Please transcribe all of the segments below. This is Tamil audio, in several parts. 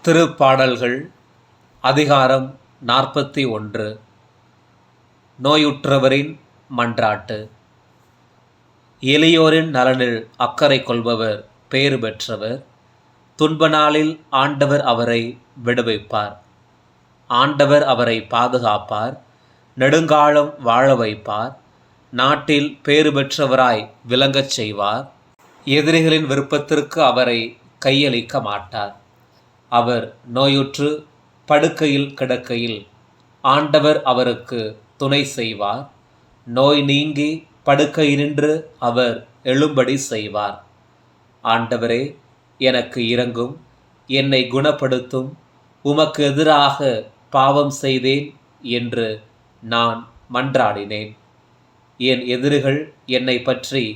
திருப்பாடல்கள் அதிகாரம் 41. நோயுற்றவரின் மன்றாட்டு. எளியோரின் நலனில் அக்கறை கொள்பவர் பேறு பெற்றவர். துன்ப நாளில் ஆண்டவர் அவரை விடுவிப்பார். ஆண்டவர் அவரை பாதுகாப்பார், நெடுங்காலம் வாழ வைப்பார், நாட்டில் பேறு பெற்றவராய் விளங்கச் செய்வார். எதிரிகளின் விருப்பத்திற்கு அவரை கையளிக்க மாட்டார். அவர் நோயுற்று படுக்கையில் கிடக்கையில் ஆண்டவர் அவருக்கு துணை செய்வார். நோய் நீங்கி படுக்கையினின்று அவர் எழும்படி செய்வார். ஆண்டவரே, எனக்கு இரங்கும், என்னை குணப்படுத்தும். உமக்கு எதிராக பாவம் செய்தேன் என்று நான் மன்றாடினேன். என் எதிரிகள் என்னை பற்றி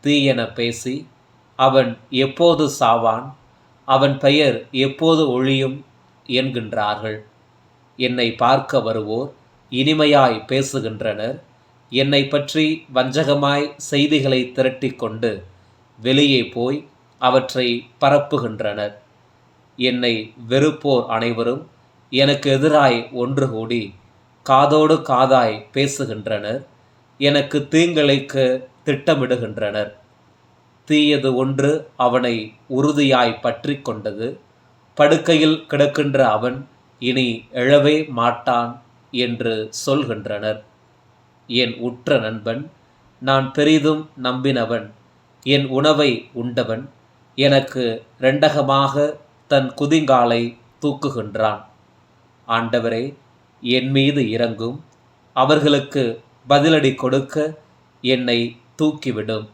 தீயென பேசி, அவன் எப்போது சாவான், அவன் பெயர் எப்போது ஒழியும் என்கின்றார்கள். என்னை பார்க்க வருவோர் இனிமையாய் பேசுகின்றனர். என்னை பற்றி வஞ்சகமாய் செய்திகளை திரட்டி கொண்டு வெளியே போய் அவற்றை பரப்புகின்றனர். என்னை வெறுப்போர் அனைவரும் எனக்கு எதிராய் ஒன்று கூடி காதோடு காதாய் பேசுகின்றனர். எனக்கு தீங்கிழைக்க திட்டமிடுகின்றனர். தீயது ஒன்று அவனை உறுதியாய் பற்றி கொண்டது. படுக்கையில் கிடக்கின்ற அவன் இனி எழவே மாட்டான் என்று சொல்கின்றனர். என் உற்ற நண்பன், நான் பெரிதும் நம்பினவன், என் உணவை உண்டவன், எனக்கு இரண்டகமாக தன் குதிங்காலை தூக்குகின்றான். ஆண்டவரே, என் மீது இரங்கும். அவர்களுக்கு பதிலடி கொடுக்க என்னை தூக்கிவிடும்.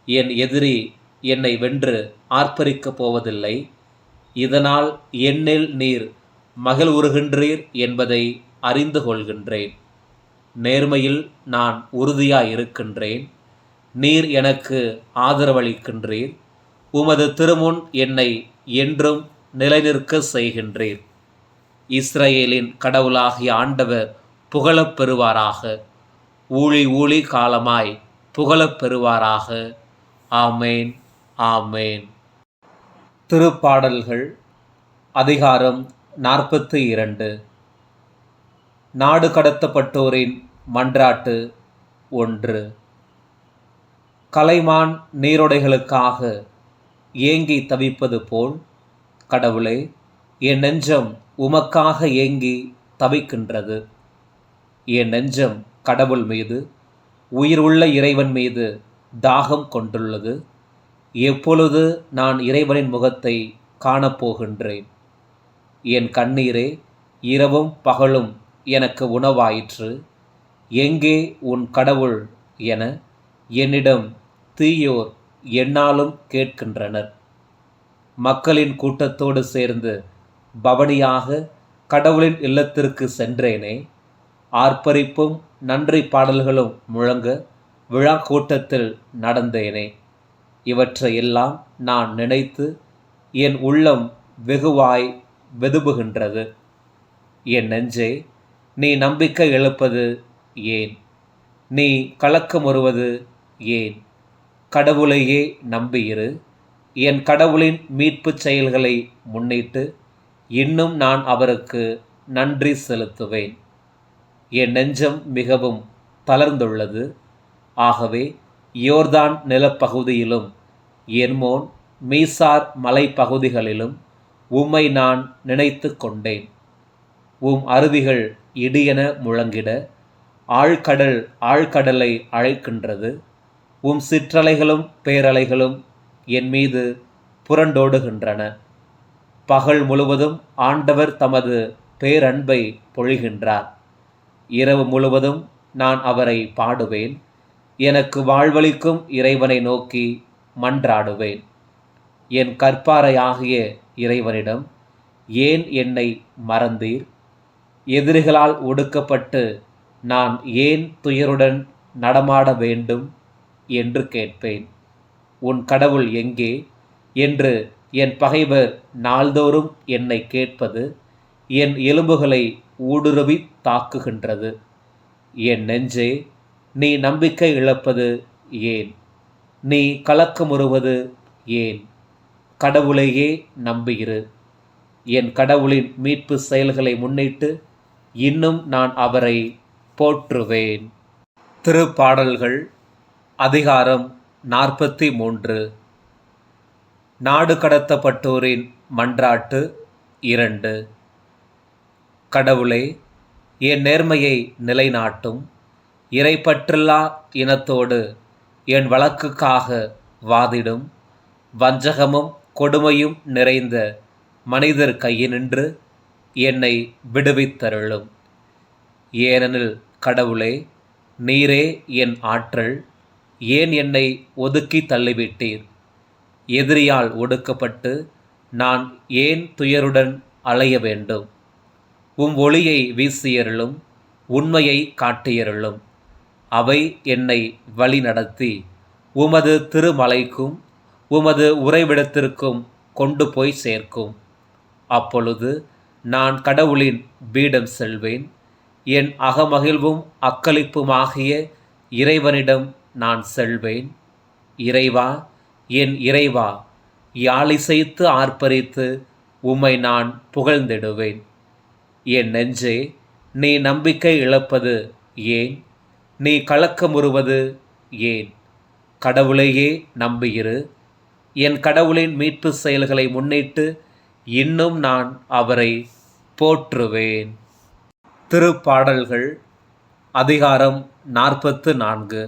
என் எதிரி என்னை வென்று ஆர்ப்பரிக்கப் போவதில்லை. இதனால் என்னில் நீர் மகிழ்வுறுகின்றீர் என்பதை அறிந்து கொள்கின்றேன். நேர்மையில் நான் உறுதியாயிருக்கின்றேன். நீர் எனக்கு ஆதரவளிக்கின்றீர். உமது திருமுன் என்னை என்றும் நிலைநிற்க செய்கின்றீர். இஸ்ரவேலின் கடவுளாகிய ஆண்டவர் புகழப் பெறுவாராக. ஊழி ஊழி காலமாய் புகழப் பெறுவாராக. ஆமேன், ஆமேன். திருப்பாடல்கள் அதிகாரம் 42. நாடு கடத்தப்பட்டோரின் மன்றாட்டு 1. கலைமான் நீரோடைகளுக்காக ஏங்கி தவிப்பது போல், கடவுளே, என் நெஞ்சம் உமக்காக ஏங்கி தவிக்கின்றது. என் நெஞ்சம் கடவுள் மீது, உயிர் உள்ள இறைவன் மீது தாகம் கொண்டுள்ளது. எப்பொழுது நான் இறைவனின் முகத்தை காணப்போகின்றேன்? என் கண்ணீரே, இரவும் பகலும் எனக்கு உணவாயிற்று. எங்கே உன் கடவுள் என என்னிடம் தீயோர் எந்நாளும் கேட்கின்றனர். மக்களின் கூட்டத்தோடு சேர்ந்து பவனியாக கடவுளின் இல்லத்திற்கு சென்றேனே. ஆர்ப்பரிப்பும் நன்றி பாடல்களும் முழங்க விழா கூட்டத்தில் நடந்தேனே. இவற்றையெல்லாம் நான் நினைத்து என் உள்ளம் வெகுவாய் வெதும்புகின்றது. என் நெஞ்சே, நீ நம்பிக்கை இழப்பது ஏன்? நீ கலக்கமுறுவது ஏன்? கடவுளையே நம்பியிரு. என் கடவுளின் மீட்புச் செயல்களை முன்னிட்டு இன்னும் நான் அவருக்கு நன்றி செலுத்துவேன். என் நெஞ்சம் மிகவும் தளர்ந்துள்ளது. ஆகவே யோர்தான் நிலப்பகுதியிலும் எர்மோன் மீசார் மலைப்பகுதிகளிலும் உம்மை நான் நினைத்து கொண்டேன். உம் அருவிகள் இடியென முழங்கிட ஆழ்கடல் ஆழ்கடலை அழைக்கின்றது. உம் சிற்றலைகளும் பேரலைகளும் என் மீது புரண்டோடுகின்றன. பகல் முழுவதும் ஆண்டவர் தமது பேரன்பை பொழிகின்றார். இரவு முழுவதும் நான் அவரை பாடுவேன். எனக்கு வாழ்வளிக்கும் இறைவனை நோக்கி மன்றாடுவேன். என் கற்பாரையாகிய இறைவனிடம், ஏன் என்னை மறந்தீர்? எதிரிகளால் ஒடுக்கப்பட்டு நான் ஏன் துயருடன் நடமாட வேண்டும் என்று கேட்பேன். உன் கடவுள் எங்கே என்று என் பகைவர் நாள்தோறும் என்னை கேட்பது என் எலும்புகளை ஊடுருவி தாக்குகின்றது. என் நெஞ்சே, நீ நம்பிக்கை இழப்பது ஏன்? நீ கலக்கமுறுவது ஏன்? கடவுளையே நம்பியிரு. என் கடவுளின் மீட்பு செயல்களை முன்னிட்டு இன்னும் நான் அவரை போற்றுவேன். திருப்பாடல்கள் அதிகாரம் 43. நாடு கடத்தப்பட்டோரின் மன்றாட்டு 2. கடவுளே, என் நேர்மையை நிலைநாட்டும். இறைப்பற்றில்லா இனத்தோடு என் வழக்குக்காக வாதிடும். வஞ்சகமும் கொடுமையும் நிறைந்த மனிதர் கையினின்று என்னை விடுவித்தருளும். ஏனெனில் கடவுளே, நீரே என் ஆற்றல். ஏன் என்னை ஒதுக்கி தள்ளிவிட்டீர்? எதிரியால் ஒடுக்கப்பட்டு நான் ஏன் துயருடன் அலைய வேண்டும்? ஒளியை வீசியருளும், உண்மையை காட்டியருளும். அவை என்னை வழி நடத்தி உமது திருமலைக்கும் உமது உறைவிடத்திற்கும் கொண்டு போய் சேர்க்கும். அப்பொழுது நான் கடவுளின் பீடம் செல்வேன். என் அகமகிழ்வும் அக்களிப்புமாகிய இறைவனிடம் நான் செல்வேன். இறைவா, என் இறைவா, யாழிசைத்து ஆர்ப்பரித்து உம்மை நான் புகழ்ந்திடுவேன். என் நெஞ்சே, நீ நம்பிக்கை இழப்பது ஏன்? நீ கலக்கமுறுவது ஏன்? கடவுளையே நம்பியிரு. என் கடவுளின் மீட்பு செயல்களை முன்னிட்டு இன்னும் நான் அவரை போற்றுவேன். திருப்பாடல்கள் அதிகாரம் 44.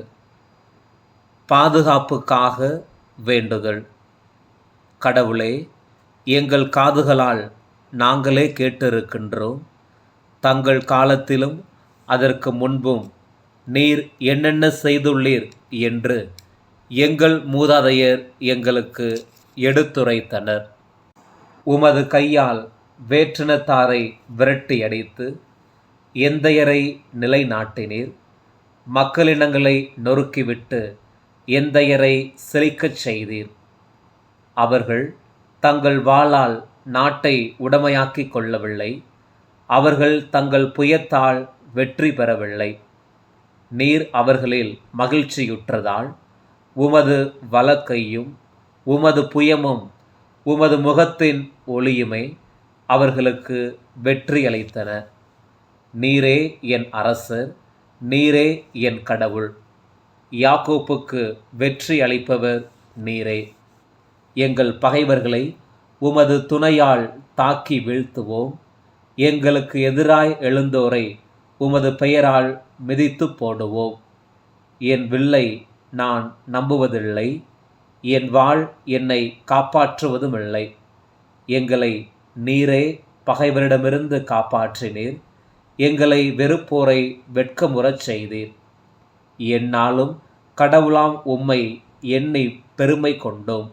பாதுகாப்புக்காக வேண்டுதல். கடவுளே, எங்கள் காதுகளால் நாங்களே கேட்டிருக்கின்றோம். தங்கள் காலத்திலும் அதற்கு முன்பும் நீர் என்னென்ன செய்துள்ளீர் என்று எங்கள் மூதாதையர் எங்களுக்கு எடுத்துரைத்தனர். உமது கையால் வேற்றினத்தாரை விரட்டி அடித்து எந்தையரை நிலைநாட்டினீர். மக்களினங்களை நொறுக்கிவிட்டு எந்தையரை செழிக்கச் செய்தீர். அவர்கள் தங்கள் வாளால் நாட்டை உடைமையாக்கிக் கொள்ளவில்லை. அவர்கள் தங்கள் புயத்தால் வெற்றி பெறவில்லை. நீர் அவர்களில் மகிழ்ச்சியுற்றதால் உமது வலக்கையும் உமது புயமும் உமது முகத்தின் ஒளியுமே அவர்களுக்கு வெற்றியளித்தன. நீரே என் அரசர், நீரே என் கடவுள். யாக்கோப்புக்கு வெற்றி அளிப்பவர் நீரே. எங்கள் பகைவர்களை உமது துணையால் தாக்கி வீழ்த்துவோம். எங்களுக்கு எதிராய் எழுந்தோரை உமது பெயரால் மிதித்து போடுவோம். என் வில்லை நான் நம்புவதில்லை, என் வாள் என்னை காப்பாற்றுவதுமில்லை. எங்களை நீரே பகைவரிடமிருந்து காப்பாற்றினீர். எங்களை வெறுப்போரை வெட்கமுறச் செய்தீர். எந்நாளும் கடவுளாம் உம்மை எண்ணி பெருமை கொண்டோம்.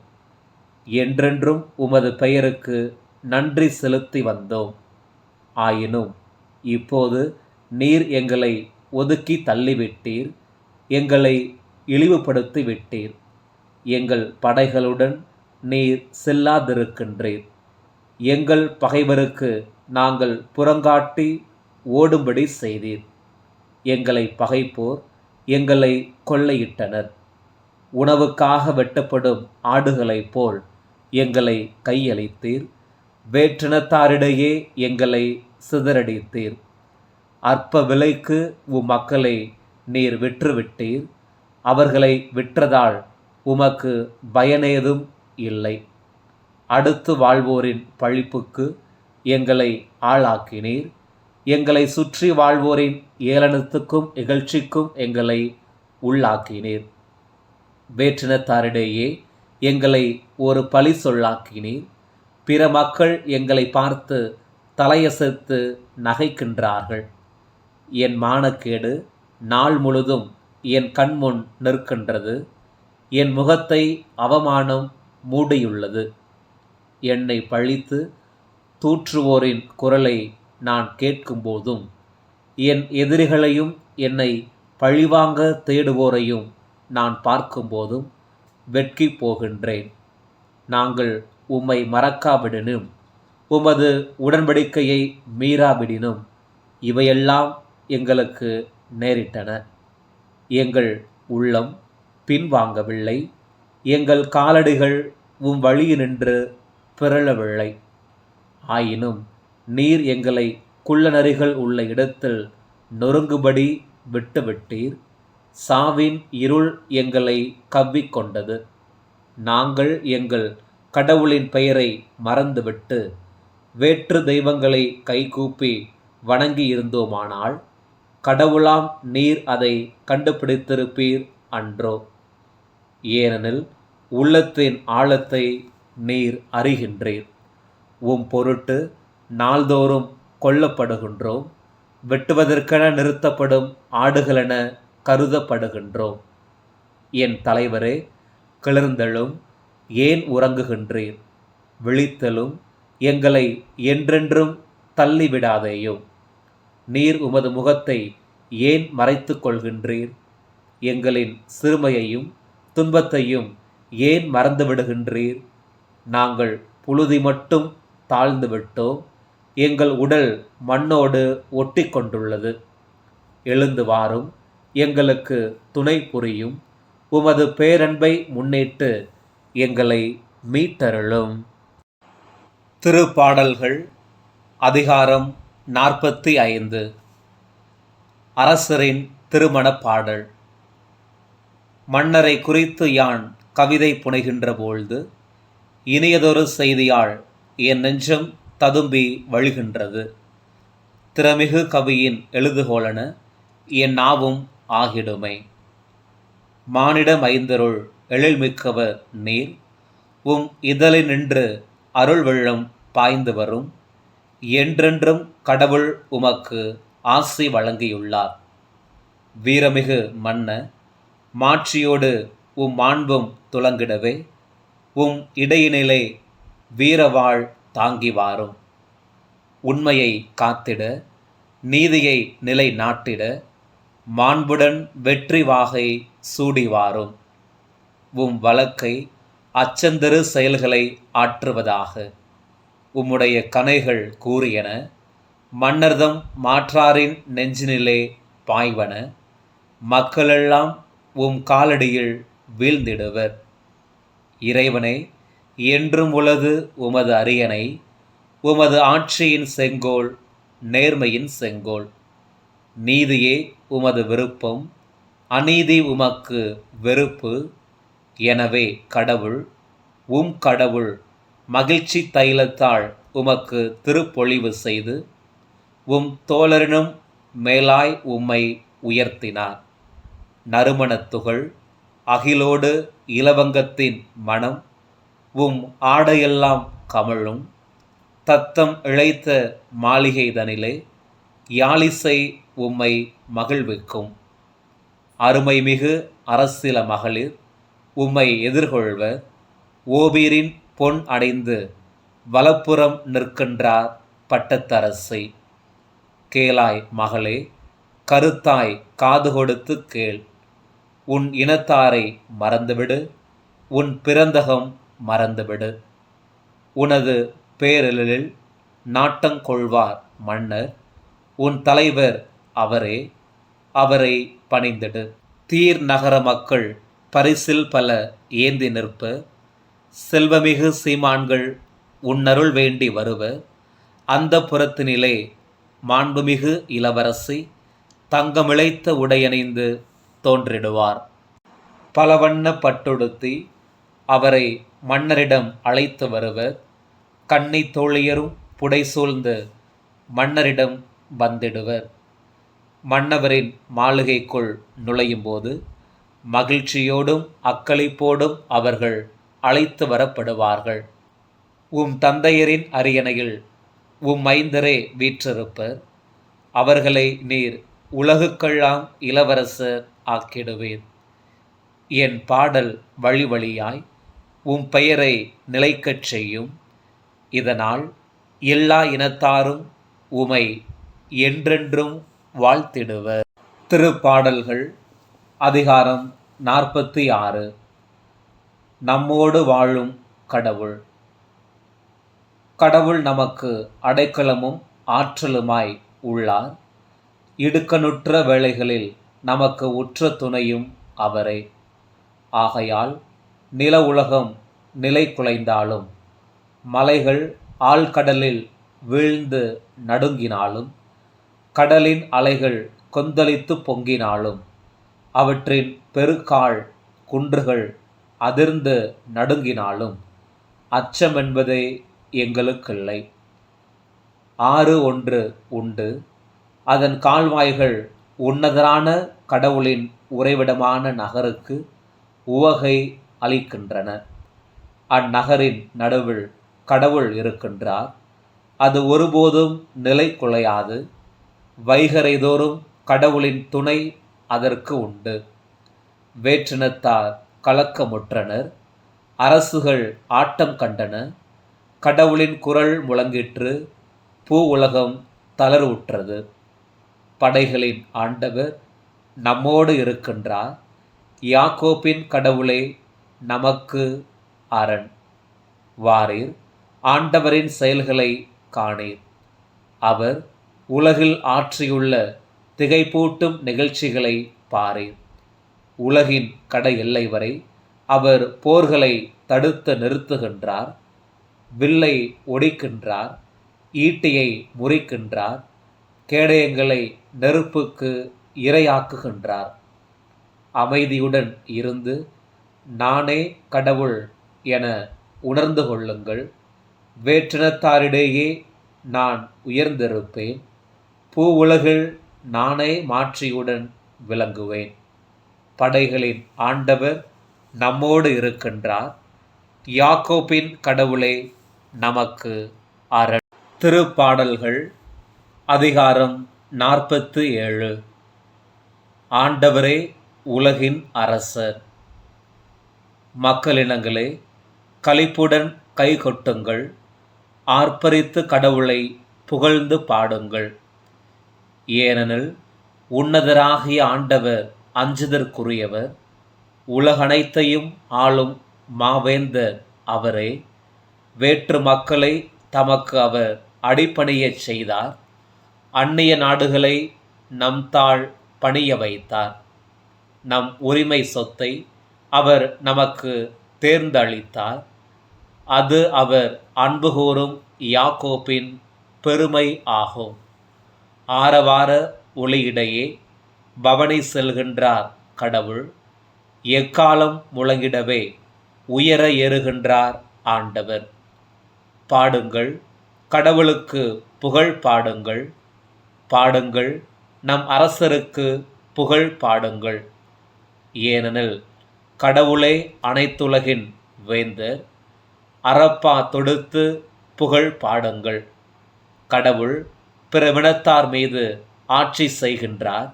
என்றென்றும் உமது பெயருக்கு நன்றி செலுத்தி வந்தோம். ஆயினும் இப்போது நீர் எங்களை ஒதுக்கி தள்ளிவிட்டீர். எங்களை இழிவுபடுத்தி விட்டீர். எங்கள் படைகளுடன் நீர் செல்லாதிருக்கின்றீர். எங்கள் பகைவருக்கு நாங்கள் புறங்காட்டி ஓடும்படி செய்தீர். எங்களை பகைப்போர் எங்களை கொள்ளையிட்டனர். உணவுக்காக வெட்டப்படும் ஆடுகளைப் போல் எங்களை கையளித்தீர். வேற்றினத்தாரிடையே எங்களை சிதறடித்தீர். அற்ப விலைக்கு மக்களை நீர் விற்றுவிட்டீர். அவர்களை விற்றதால் உமக்கு பயனேதும் இல்லை. அடுத்து வாழ்வோரின் பழிப்புக்கு எங்களை ஆளாக்கினீர். எங்களை சுற்றி வாழ்வோரின் ஏளனத்துக்கும் இகழ்ச்சிக்கும் எங்களை உள்ளாக்கினீர். வேற்றினத்தாரிடையே எங்களை ஒரு பழி சொல்லாக்கினீர். பிற மக்கள் எங்களை பார்த்து தலையசைத்து நகைக்கின்றார்கள். என் மானக்கேடு நாள் முழுதும் என் கண்முன் நிற்கின்றது. என் முகத்தை அவமானம் மூடியுள்ளது. என்னை பழித்து தூற்றுவோரின் குரலை நான் கேட்கும்போதும், என் எதிரிகளையும் என்னை பழிவாங்க தேடுவோரையும் நான் பார்க்கும்போதும் வெட்கி போகின்றேன். நாங்கள் உம்மை மறக்காவிடினும், உமது உடன்படிக்கையை மீறாவிடினும் இவையெல்லாம் எங்களுக்கு நேரிட்டன. எங்கள் உள்ளம் பின்வாங்கவில்லை. எங்கள் காலடிகள் வழியினின்று பிறழவில்லை. ஆயினும் நீர் எங்களை குள்ளநரிகள் உள்ள இடத்தில் நொறுங்குபடி விட்டுவிட்டீர். சாவின் இருள் எங்களை கவ்விக்கொண்டது. நாங்கள் எங்கள் கடவுளின் பெயரை மறந்துவிட்டு வேற்று தெய்வங்களை கைகூப்பி வணங்கியிருந்தோமானால் கடவுளாம் நீர் அதை கண்டுபிடித்திருப்பீர் அன்றோ? ஏனெனில் உள்ளத்தின் ஆழத்தை நீர் அறிகின்றீர். உம் பொருட்டு நாள்தோறும் கொல்லப்படுகின்றோம். வெட்டுவதற்கென நிறுத்தப்படும் ஆடுகளென கருதப்படுகின்றோம். என் தலைவரே, கிளர்ந்தெழும். ஏன் உறங்குகின்றீர்? விழித்தலும். எங்களை என்றென்றும் தள்ளிவிடாதேயும். நீர் உமது முகத்தை ஏன் மறைத்து கொள்கின்றீர்? எங்களின் சிறுமையையும் துன்பத்தையும் ஏன் மறந்துவிடுகின்றீர்? நாங்கள் புழுதி மட்டும் தாழ்ந்து விட்டோம். எங்கள் உடல் மண்ணோடு ஒட்டி கொண்டுள்ளது. எழுந்து வாரும், எங்களுக்கு துணை புரியும். உமது பேரன்பை முன்னிட்டு எங்களை மீட்டருளும். திருப்பாடல்கள் அதிகாரம் 45. அரசரின் திருமணப் பாடல். மன்னரை குறித்து யான் கவிதை புனைகின்ற பொழுது இனியதொரு செய்தியால் என் நெஞ்சம் ததும்பி வழிகின்றது. திறமிகு கவியின் எழுதுகோலென என் நாவும் ஆகிடுமே. மானிட மைந்தருள் எழில்மிக்கவர் நீர். உம் இதழினின்று அருள் வெள்ளம் பாய்ந்து வரும். என்றென்றும் கடவுள் உமக்கு ஆசி வழங்கியுள்ளார். வீரமிகு மன்ன, மாட்சியோடு உம் மாண்பும் துலங்கிடவே உம் இடையினிலே வீரவாள் தாங்கி வாரும். உண்மையை காத்திட, நீதியை நிலை நாட்டிட மாண்புடன் வெற்றி வாகை சூடி வாரும். உம் வழக்கை அச்சந்தரு செயல்களை ஆற்றுவதாக. உம்முடைய கணைகள் கூறியன. மன்னர்தம் மாற்றாரின் நெஞ்சினிலே பாய்வன. மக்களெல்லாம் உம் காலடியில் வீழ்ந்திடுவர். இறைவனே, என்றும் உலது உமது அரியணை. உமது ஆட்சியின் செங்கோல் நேர்மையின் செங்கோல். நீதியே உமது விருப்பம், அநீதி உமக்கு வெறுப்பு. எனவே கடவுள், உம் கடவுள் மகிழ்ச்சி தைலத்தால் உமக்கு திருப்பொழிவு செய்து உம் தோழரினும் மேலாய் உம்மை உயர்த்தினார். நறுமணத் துகள் அகிலோடு இலவங்கத்தின் மனம் உம் ஆடையெல்லாம் கமழும். தத்தம் இழைத்த மாளிகைதனிலே யாழிசை உம்மை மகிழ்விக்கும். அருமைமிகு அரசில மகளிர் உம்மை எதிர்கொள்வர். ஓபீரின் பொன் அடைந்து வலப்புறம் நிற்கின்றார் பட்டத்தரசி. கேளாய் மகளே, கருத்தாய் காது கொடுத்து கேள். உன் இனத்தாரை மறந்துவிடு, உன் பிறந்தகம் மறந்துவிடு. உனது பேரெழிலில் நாட்டங்கொள்வார் மன்னர். உன் தலைவர் அவரே, அவரை பணிந்திடு. தீர் நகர மக்கள் பரிசில் பல ஏந்தி நிற்ப. செல்வமிகு சீமான்கள் உன்னருள் வேண்டி வருவர். அந்த புறத்தினிலே மாண்புமிகு இளவரசி தங்கமிழைத்த உடையணிந்து தோன்றிடுவார். பலவண்ண பட்டுடுத்தி அவரை மன்னரிடம் அழைத்து வருவர். கன்னி தோழியரும் புடைசூழ்ந்து மன்னரிடம் வந்திடுவர். மன்னவரின் மாளிகைக்குள் நுழையும்போது மகிழ்ச்சியோடும் அக்களிப்போடும் அவர்கள் அழைத்து வரப்படுவார்கள். உம் தந்தையரின் அரியணையில் உம் மைந்தரே வீற்றிருப்பர். அவர்களை நீர் உலகுக்கெல்லாம் இளவரசர் ஆக்கிடுவீர். என் பாடல் வழி வழியாய் உம் பெயரை நிலைக்கச் செய்யும். இதனால் எல்லா இனத்தாரும் உமை என்றென்றும் வாழ்த்திடுவர். திருப்பாடல்கள் அதிகாரம் 46. நம்மோடு வாழும் கடவுள். கடவுள் நமக்கு அடைக்கலமும் ஆற்றலுமாய் உள்ளார். இடுக்கணுற்ற வேளைகளில் நமக்கு உற்ற துணையும் அவரே. ஆகையால் நில உலகம் நிலை குலைந்தாலும் மலைகள் ஆழ்கடலில் வீழ்ந்து நடுங்கினாலும், கடலின் அலைகள் கொந்தளித்து பொங்கினாலும், அவற்றின் பெருக்கால் குன்றுகள் அதிர்ந்து நடுங்கினாலும், அச்சமென்பதே எங்களுக்கில்லை. ஆறு ஒன்று உண்டு, அதன் கால்வாய்கள் உன்னதரான கடவுளின் உறைவிடமான நகருக்கு உவகை அளிக்கின்றன. அந்நகரின் நடுவில் கடவுள் இருக்கின்றார். அது ஒருபோதும் நிலை குலையாது. வைகரைதோறும் கடவுளின் துணை அதற்கு உண்டு. வேற்றினத்தார் கலக்கமுற்றனர், அரசுகள் ஆட்டம் கண்டன. கடவுளின் குரல் முழங்கிற்று, பூ உலகம் தளர்வுற்றது. படைகளின் ஆண்டவர் நம்மோடு இருக்கின்றார். யாக்கோப்பின் கடவுளே நமக்கு அரண். வாரீர், ஆண்டவரின் செயல்களை காணீர். அவர் உலகில் ஆற்றியுள்ள திகைப்பூட்டும் நிகழ்ச்சிகளை பாரீர். உலகின் கடை எல்லை வரை அவர் போர்களை தடுத்து நிறுத்துகின்றார். வில்லை ஒடிக்கின்றார், ஈட்டியை முறிக்கின்றார், கேடயங்களை நெருப்புக்கு இரையாக்குகின்றார். அமைதியுடன் இருந்து நானே கடவுள் என உணர்ந்து கொள்ளுங்கள். வேற்றினத்தாரிடையே நான் உயர்ந்திருப்பேன். பூ உலகில் நானே மாட்சியுடன் விளங்குவேன். படைகளின் ஆண்டவர் நம்மோடு இருக்கின்றார். யாக்கோப்பின் கடவுளே நமக்கு அரண். திருப்பாடல்கள் அதிகாரம் 47. ஆண்டவரே உலகின் அரசர். மக்களினங்களே, களிப்புடன் கைகொட்டுங்கள், ஆர்ப்பரித்து கடவுளை புகழ்ந்து பாடுங்கள். ஏனெனில் உன்னதராகிய ஆண்டவர் அஞ்சுதற்குரியவர், உலகனைத்தையும் ஆளும் மாவேந்தர் அவரே. வேற்று மக்களை தமக்கு அவர் அடிபணியச் செய்தார். அந்நிய நாடுகளை நம் தாழ் பணிய வைத்தார். நம் உரிமை சொத்தை அவர் நமக்கு தேர்ந்தளித்தார். அது அவர் அன்பு கூறும் யாக்கோப்பின் பெருமை ஆகும். ஆரவார ஒளியிடையே பவனி செல்கின்றார் கடவுள். எக்காலம் முழங்கிடவே உயர ஏறுகின்றார் ஆண்டவர். பாடுங்கள், கடவுளுக்கு புகழ் பாடுங்கள். பாடுங்கள், நம் அரசருக்கு புகழ் பாடுங்கள். ஏனெனில் கடவுளே அனைத்துலகின் வேந்தர். அரப்பா தொடுத்து புகழ் பாடுங்கள். கடவுள் பிறவினத்தார் மீது ஆட்சி செய்கின்றார்.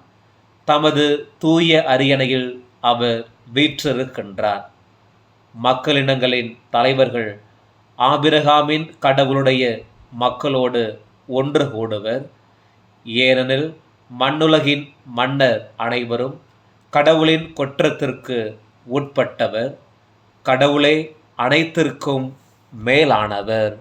தமது தூய அரியணையில் அவர் வீற்றிருக்கின்றார். மக்களினங்களின் தலைவர்கள் ஆபிரகாமின் கடவுளுடைய மக்களோடு ஒன்று கூடுவர். ஏனெனில் மண்ணுலகின் மன்னர் அனைவரும் கடவுளின் கொற்றத்திற்கு உட்பட்டவர். கடவுளே அனைத்திற்கும் மேலானவர்.